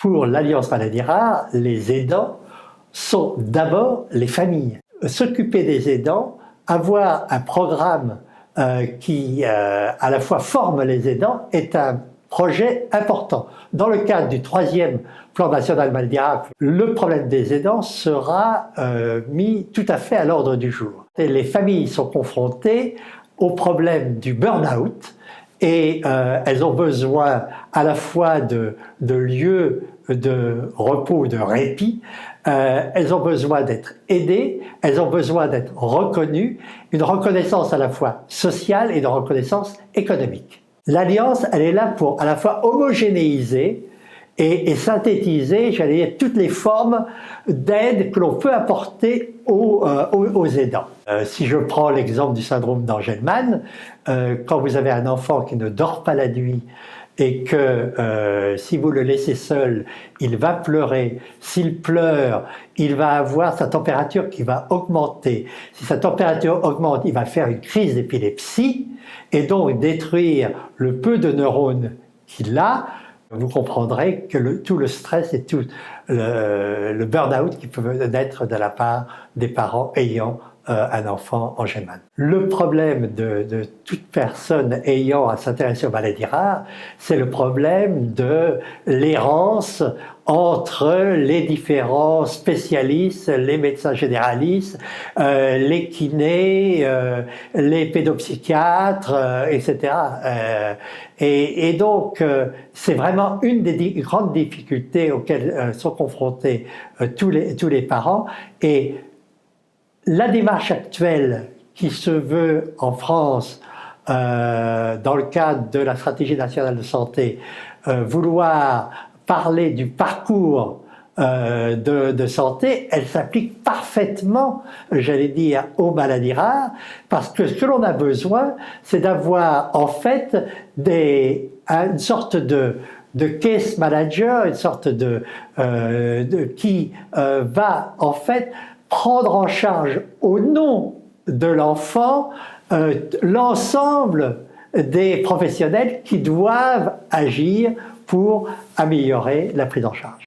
Pour l'Alliance Maladies Rares, les aidants sont d'abord les familles. S'occuper des aidants, avoir un programme qui à la fois forme les aidants est un projet important. Dans le cadre du 3e plan national Maladies Rares, le problème des aidants sera mis tout à fait à l'ordre du jour. Et les familles sont confrontées au problème du burn-out et elles ont besoin à la fois de lieux de repos, de répit, elles ont besoin d'être aidées, elles ont besoin d'être reconnues, une reconnaissance à la fois sociale et une reconnaissance économique. L'Alliance, elle est là pour à la fois homogénéiser et synthétiser, j'allais dire, toutes les formes d'aide que l'on peut apporter aux aidants. Si je prends l'exemple du syndrome d'Angelman, quand vous avez un enfant qui ne dort pas la nuit et que si vous le laissez seul, il va pleurer. S'il pleure, il va avoir sa température qui va augmenter. Si sa température augmente, il va faire une crise d'épilepsie et donc détruire le peu de neurones qu'il a. Vous comprendrez que tout le stress et tout le burn-out qui peut naître de la part des parents ayant un enfant Angelman. Le problème de toute personne ayant à s'intéresser aux maladies rares, c'est le problème de l'errance entre les différents spécialistes, les médecins généralistes, les kinés, les pédopsychiatres, etc. Et donc, c'est vraiment une des grandes difficultés auxquelles sont confrontés tous les parents. Et la démarche actuelle qui se veut en France, dans le cadre de la stratégie nationale de santé, vouloir parler du parcours de santé, elle s'applique parfaitement, j'allais dire, aux maladies rares, parce que ce que l'on a besoin, c'est d'avoir en fait une sorte de case manager, une sorte qui va en fait prendre en charge au nom de l'enfant l'ensemble des professionnels qui doivent agir pour améliorer la prise en charge.